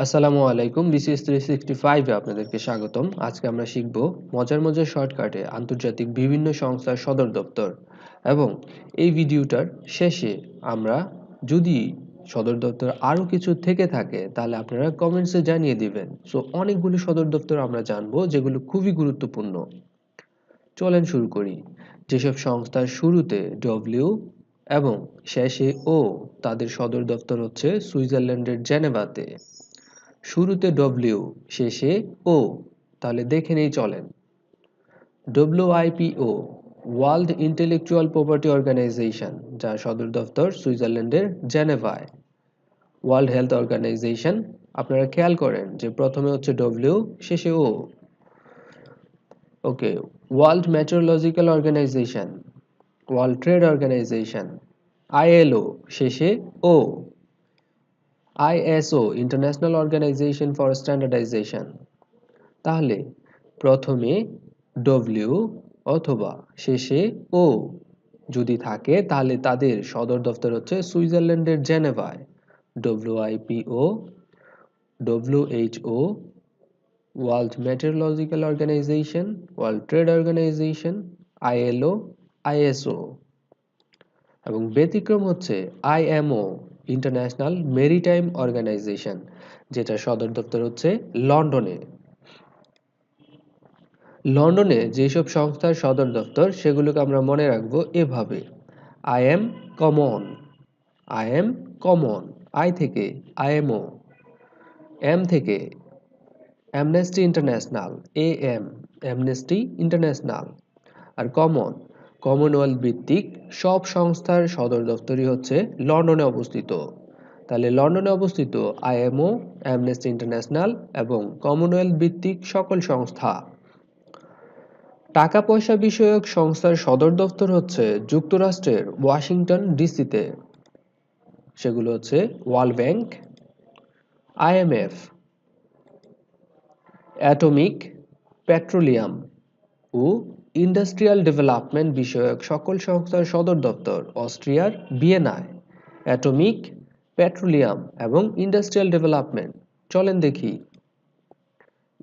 আসসালামু আলাইকুম, বিসিএস 365 এ আপনাদেরকে স্বাগতম। আজকে আমরা শিখব মজার মজার শর্টকাটে আন্তর্জাতিক বিভিন্ন সংস্থার সদর দপ্তর। এবং এই ভিডিওটার শেষে আমরা যদি সদর দপ্তর আরও কিছু থেকে থাকে তাহলে আপনারা কমেন্টসে জানিয়ে দিবেন। সো অনেকগুলো সদর দপ্তর আমরা জানবো যেগুলো খুবই গুরুত্বপূর্ণ। চলেন শুরু করি। যেসব সংস্থার শুরুতে ডব্লিউ এবং শেষে ও, তাদের সদর দপ্তর হচ্ছে সুইজারল্যান্ডের জেনেভাতে। শুরুতে ডব্লিউ, শেষে ও, তাহলে দেখে নেই চলেন। WIPO, world intellectual property organization, যার সদর দপ্তর সুইজারল্যান্ডের জেনেভায়। ওয়ার্ল্ড হেলথ অর্গানাইজেশন, আপনারা খেয়াল করেন যে প্রথমে হচ্ছে ডব্লিউ, শেষে O. Okay, world meteorological organisation, world trade organisation, ILO, শেষে O. ISO, international organisation for standardisation. তাহলে প্রথমে ডব্লিউ অথবা শেষে ও যদি থাকে তাহলে তাদের সদর দপ্তর হচ্ছে সুইজারল্যান্ডের জেনেভায়। WIPO, WHO, world meteorological organisation, world trade organisation, ILO, ISO. এবং ব্যতিক্রম হচ্ছে আইএমও, ইন্টারন্যাশনাল মেরিটাইম অর্গানাইজেশন, যেটা সদর দপ্তর হচ্ছে লন্ডনে। লন্ডনে যেসব সংস্থার সদর দপ্তর সেগুলোকে আমরা মনে রাখবো এভাবে: I M common, I M common, I থেকে আইএমও, এম থেকে Amnesty International, A M Amnesty International. আর কমন, কমনওয়েলথ ভিত্তিক সব সংস্থার সদর দপ্তরই হচ্ছে লন্ডনে অবস্থিত। তাহলে লন্ডনে অবস্থিত আইএমও, অ্যামনেস্টি ইন্টারন্যাশনাল এবং কমনওয়েলথ ভিত্তিক সকল সংস্থা। টাকা পয়সা বিষয়ক সংস্থার সদর দপ্তর হচ্ছে যুক্তরাষ্ট্রের ওয়াশিংটন ডিসিতে। সেগুলো হচ্ছে world bank, IMF. Atomic, petroleum ও ইন্ডাস্ট্রিয়াল ডেভেলপমেন্ট বিষয়ক সকল সংস্থার সদর দপ্তর অস্ট্রিয়ার ভিয়েনায়। অ্যাটমিক, পেট্রোলিয়াম এবং ইন্ডাস্ট্রিয়াল ডেভেলপমেন্ট। চলেন দেখি।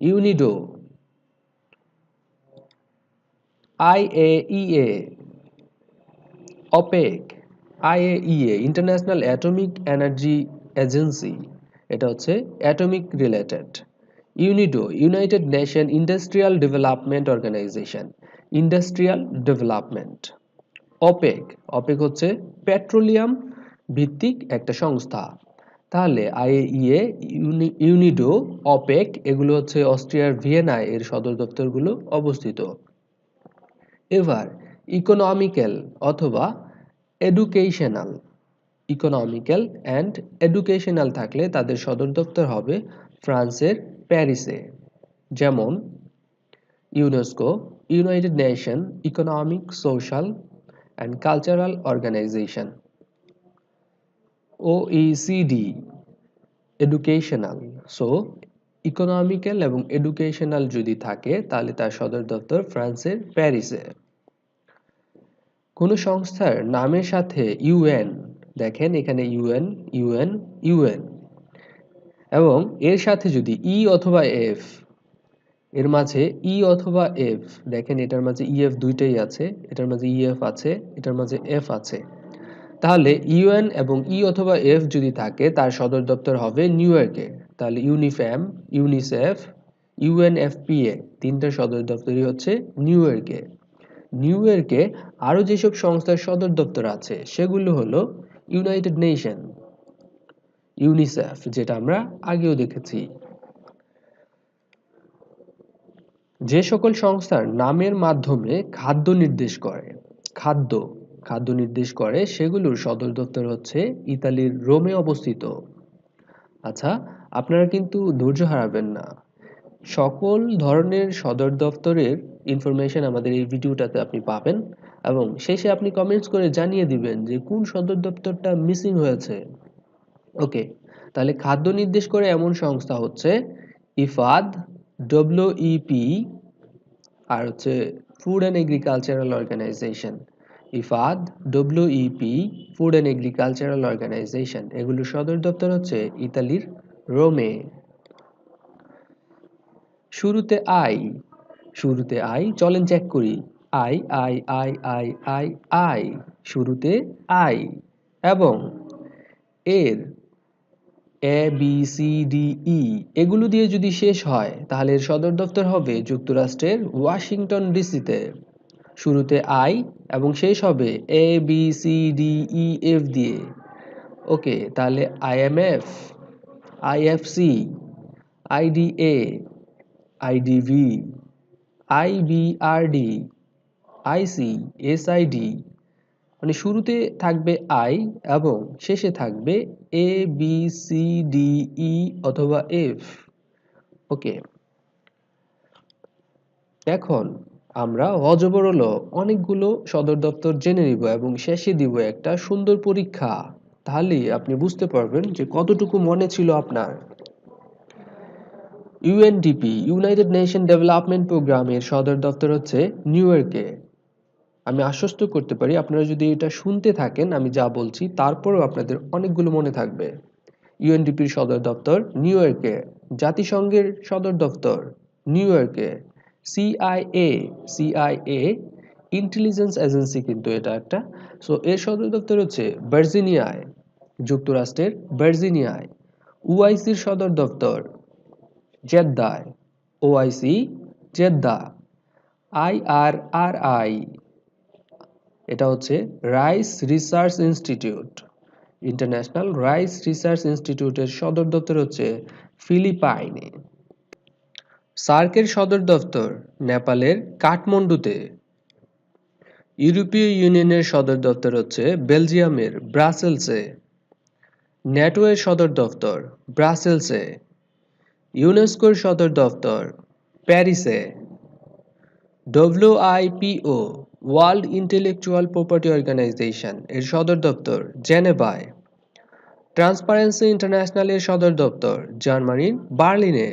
UNIDO, IAEA, OPEC, IAEA international atomic energy agency, এটা হচ্ছে atomic related. UNIDO, united nation industrial development organisation, industrial development. OPEC, OPEC হচ্ছে পেট্রোলিয়াম ভিত্তিক একটা সংস্থা। তাহলে আইএইএ, ইউনিডো, অপেক এগুলো হচ্ছে অস্ট্রিয়ার ভিয়েনায় এর সদর দপ্তরগুলো অবস্থিত। এবার ইকোনমিক্যাল অথবা এডুকেশনাল, ইকোনমিক্যাল অ্যান্ড এডুকেশনাল থাকলে তাদের সদর দপ্তর হবে ফ্রান্সের প্যারিসে। যেমন UNESCO, United Nation economic, social and cultural organization. OECD, educational. So economical এবং এডুকেশনাল যদি থাকে তাহলে তার সদর দপ্তর ফ্রান্সের প্যারিসে। কোনো সংস্থার নামের সাথে ইউএন, দেখেন এখানে ইউএন, ইউএন, ইউএন, এবং এর সাথে যদি ই অথবা এফ, এর মাঝে ই অথবা এফ, দেখেন এটার মাঝে ইএফ দুইটাই আছে, এটার মাঝে ইএফ আছে, এটার মাঝে এফ আছে। তাহলে ইউএন এবং ই অথবা এফ যদি থাকে তার সদর দপ্তর হবে নিউ ইয়র্কে। তাহলে ইউনিফ্যাম, ইউনিসেফ, ইউএনএফপিএ তিনটা সদর দপ্তরই হচ্ছে নিউ ইয়র্কে। নিউ ইয়র্কে আরও যেসব সংস্থার সদর দপ্তর আছে সেগুলো হলো ইউনাইটেড নেশন, ইউনিসেফ, যেটা আমরা আগেও দেখেছি। যে সকল সংস্থার নামের মাধ্যমে খাদ্য নির্দেশ করে, খাদ্য খাদ্য নির্দেশ করে সেগুলোর সদর দপ্তর হচ্ছে ইতালির রোমে অবস্থিত। আচ্ছা, আপনারা কিন্তু ধৈর্য হারাবেন না। সকল ধরনের সদর দপ্তরের ইনফরমেশন আমাদের এই ভিডিওটাতে আপনি পাবেন এবং শেষে আপনি কমেন্টস করে জানিয়ে দিবেন যে কোন সদর দপ্তরটা মিসিং হয়েছে। ওকে, তাহলে খাদ্য নির্দেশ করে এমন সংস্থা হচ্ছে ইফাদ, ডব্লিউইপি, আর হচ্ছে food and agricultural organisation. IFAD, WEP, food and agricultural organisation এগুলোর সদর দপ্তর হচ্ছে ইতালির রোমে। শুরুতে আই, শুরুতে আই, চলেন চেক করি। I I I I I I, শুরুতে আই। এবং এর এ বি সি ডি ই এগুলো দিয়ে যদি শেষ হয় তাহলে এর সদর দপ্তর হবে যুক্তরাষ্ট্রের ওয়াশিংটন ডিসিতে। শুরুতে আই এবং শেষ হবে A B C D E F দিয়ে। ওকে, তাহলে IMF, IFC, IDA, IDV, IBRD, IC, SID, মানে শুরুতে থাকবে আই এবং শেষে থাকবে A B C D E অথবা এফ। ওকে, এখন আমরা অজবরল অনেকগুলো সদর দপ্তর জেনে নিব এবং শেষে দিব একটা সুন্দর পরীক্ষা। তাহলেই আপনি বুঝতে পারবেন যে কতটুকু মনে ছিল আপনার। ইউএনডিপি, ইউনাইটেড নেশন ডেভেলপমেন্ট প্রোগ্রামের সদর দপ্তর হচ্ছে নিউ ইয়র্কে। আমি আশ্বস্ত করতে পারি আপনারা যদি এটা শুনতে থাকেন আমি যা বলছি তারপরেও আপনাদের অনেকগুলো মনে থাকবে। ইউএনডিপির সদর দপ্তর নিউ ইয়র্কে। জাতিসংঘের সদর দপ্তর নিউ ইয়র্কে। সিআইএ, সিআইএ ইন্টেলিজেন্স এজেন্সি কিন্তু এটা একটা। সো এর সদর দপ্তর হচ্ছে ভার্জিনিয়ায়, যুক্তরাষ্ট্রের ভার্জিনিয়ায়। ওআইসির সদর দপ্তর জেদ্দায়, ওআইসি জেদ্দা। আইআরআরআই, এটা হচ্ছে rice research institute, international rice research ইনস্টিটিউটের সদর দপ্তর হচ্ছে ফিলিপাইনে। সার্কের সদর দপ্তর নেপালের কাঠমান্ডুতে। ইউরোপীয় ইউনিয়নের সদর দপ্তর হচ্ছে বেলজিয়ামের ব্রাসেলসে। ন্যাটোর সদর দপ্তর ব্রাসেলসে। ইউনেস্কোর সদর দপ্তর প্যারিসে। WIPO, world intellectual property organization এর সদর দপ্তর জেনেভায়। ট্রান্সপারেন্সি ইন্টারন্যাশনালের সদর দপ্তর জার্মানির বার্লিনে।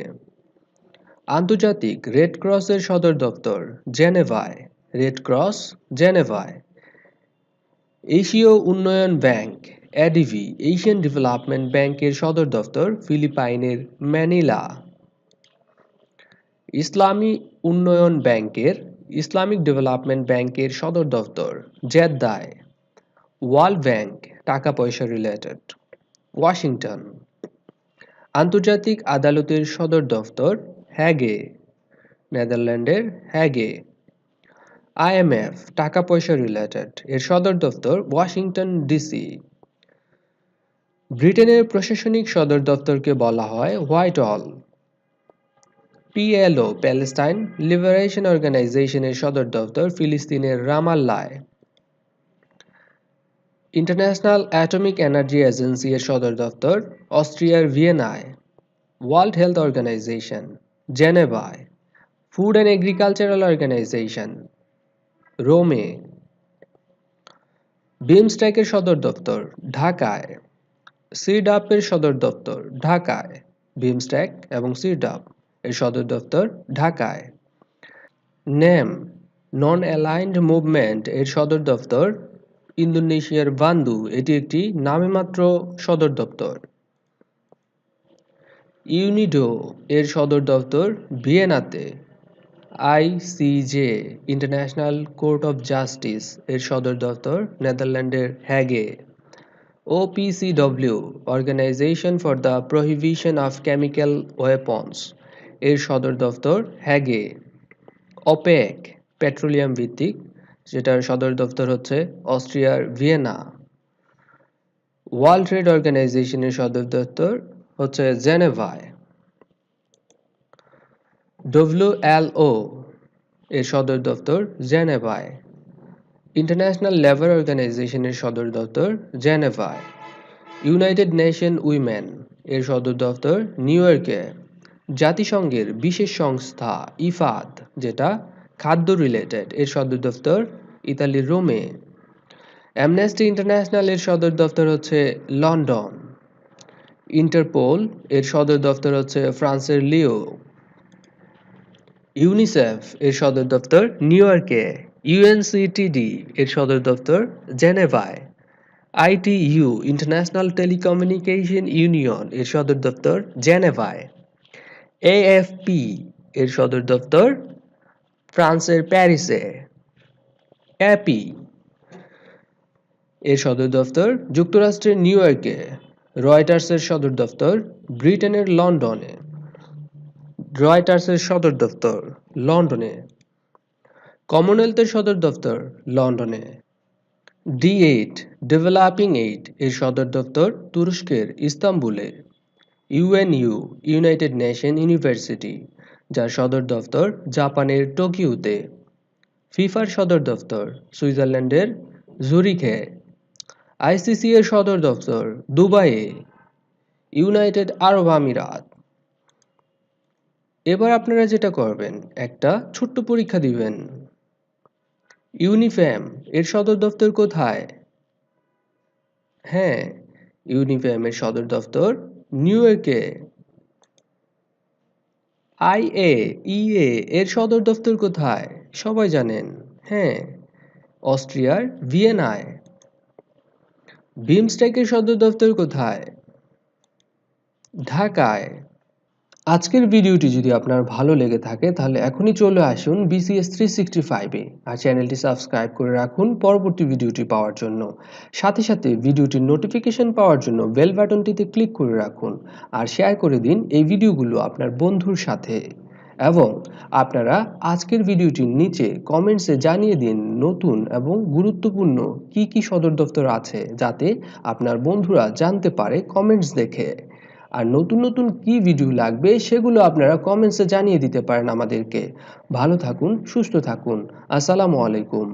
আন্তর্জাতিক রেড ক্রসের সদর দপ্তর জেনেভায়, রেড ক্রস জেনেভায়। এশীয় উন্নয়ন ব্যাংক এডিবি, এশিয়ান ডেভেলপমেন্ট ব্যাংকের সদর দপ্তর ফিলিপাইনের ম্যানিলা। ইসলামী উন্নয়ন ব্যাংকের, ইসলামিক ডেভেলপমেন্ট ব্যাংকের সদর দপ্তর জেদ্দায়। ওয়ার্ল্ড ব্যাংক টাকা পয়সা রিলেটেড ওয়াশিংটন। আন্তর্জাতিক আদালতের সদর দপ্তর হ্যাগে, নেদারল্যান্ডের হ্যাগে। আইএমএফ টাকা পয়সা রিলেটেড এর সদর দপ্তর ওয়াশিংটন ডিসি। ব্রিটেনের প্রশাসনিক সদর দপ্তরকে বলা হয় হোয়াইট হল। পিএলও, প্যালেস্টাইন লিবারেশন অর্গানাইজেশনের সদর দপ্তর ফিলিস্তিনের রামাল্লায়। ইন্টারন্যাশনাল অ্যাটমিক এনার্জি এজেন্সি এর সদর দপ্তর অস্ট্রিয়ার ভিয়েনায়। ওয়ার্ল্ড হেলথ অর্গানাইজেশন জেনেভায়। ফুড অ্যান্ড এগ্রিকালচারাল অর্গানাইজেশন রোমে। বিমস্টেকের সদর দপ্তর ঢাকায়। সিডাপ এর সদর দপ্তর ঢাকায়। বিমস্টেক এবং সিডাপ এর সদর দপ্তর ঢাকায়। নেম, নন অ্যালাইন্ড মুভমেন্ট এর সদর দপ্তর ইন্দোনেশিয়ার বান্দু, এটি একটি নামেমাত্র সদর দপ্তর। ইউনিডো এর সদর দপ্তর ভিয়েনাতে। ICJ, international court of justice এর সদর দপ্তর নেদারল্যান্ডের হ্যাগে। OPCW, organisation for the prohibition of chemical weapons এর সদর দপ্তর হ্যাগে। ওপেক, পেট্রোলিয়াম ভিত্তিক, যেটার সদর দপ্তর হচ্ছে অস্ট্রিয়ার ভিয়েনা। ওয়ার্ল্ড ট্রেড অর্গানাইজেশনের সদর দপ্তর হচ্ছে জেনেভায়। ডব্লিউএলও এর সদর দপ্তর জেনেভায়। ইন্টারন্যাশনাল লেবার অর্গানাইজেশনের সদর দপ্তর জেনেভায়। ইউনাইটেড নেশন উইমেন এর সদর দপ্তর নিউ ইয়র্কে। জাতিসংঘের বিশেষ সংস্থা ইফাদ, যেটা খাদ্য রিলেটেড, এর সদর দপ্তর ইতালির রোমে। অ্যামনেস্টি ইন্টারন্যাশনাল এর সদর দপ্তর হচ্ছে লন্ডন। ইন্টারপোল এর সদর দপ্তর হচ্ছে ফ্রান্সের লিও। ইউনিসেফ এর সদর দপ্তর নিউ ইয়র্কে। ইউএনসিটিডি এর সদর দপ্তর জেনেভায়। আইটিইউ, ইন্টারন্যাশনাল টেলিকমিউনিকেশন ইউনিয়ন এর সদর দপ্তর জেনেভায়। এএফপি, এর সদর দপ্তর ফ্রান্সের প্যারিসে। অ্যাপি এর সদর দপ্তর যুক্তরাষ্ট্রের নিউ ইয়র্কে। রয়টার্সের সদর দপ্তর ব্রিটেনের লন্ডনে। রয়টার্সের সদর দপ্তর লন্ডনে। কমনওয়েলথের সদর দপ্তর লন্ডনে। D8 ডেভেলপিং এইড এর সদর দপ্তর তুরস্কের ইস্তাম্বুলে। ইউএনইউ ইউনাইটেড নেশন ইউনিভার্সিটি, যার সদর দপ্তর জাপানের টোকিওতে। ফিফার সদর দপ্তর সুইজারল্যান্ডের জুরিখে। আইসিসি এর সদর দপ্তর দুবাইয়ে, ইউনাইটেড আরব আমিরাত। এবার আপনারা যেটা করবেন, একটা ছোট্ট পরীক্ষা দিবেন। ইউনিফ্যাম এর সদর দপ্তর কোথায়? হ্যাঁ, ইউনিফ্যাম এর সদর দপ্তর নিউ ইয়র্কে। IAEA এর সদর দপ্তর কোথায়? সবাই জানেন। হ্যাঁ, অস্ট্রিয়ার ভিয়েনায়। বিমস্টেকের সদর দপ্তর কোথায়? ঢাকায়। আজকের ভিডিওটি যদি আপনার ভালো লেগে থাকে তাহলে এখনই চলে আসুন BCS 365-এ আর চ্যানেলটি সাবস্ক্রাইব করে রাখুন পরবর্তী ভিডিওটি পাওয়ার জন্য। সাথে সাথে ভিডিওটির নোটিফিকেশন পাওয়ার জন্য বেল বাটনটিতে ক্লিক করে রাখুন আর শেয়ার করে দিন এই ভিডিওগুলো আপনার বন্ধুর সাথে। এবং আপনারা আজকের ভিডিওটির নিচে কমেন্টসে জানিয়ে দিন নতুন এবং গুরুত্বপূর্ণ কি কি সদর দপ্তর আছে, যাতে আপনার বন্ধুরা জানতে পারে কমেন্টস দেখে। আর নতুন নতুন কি ভিডিও লাগবে সেগুলো আপনারা কমেন্টসে জানিয়ে দিতে পারেন আমাদেরকে। ভালো থাকুন, সুস্থ থাকুন। আসসালামু আলাইকুম।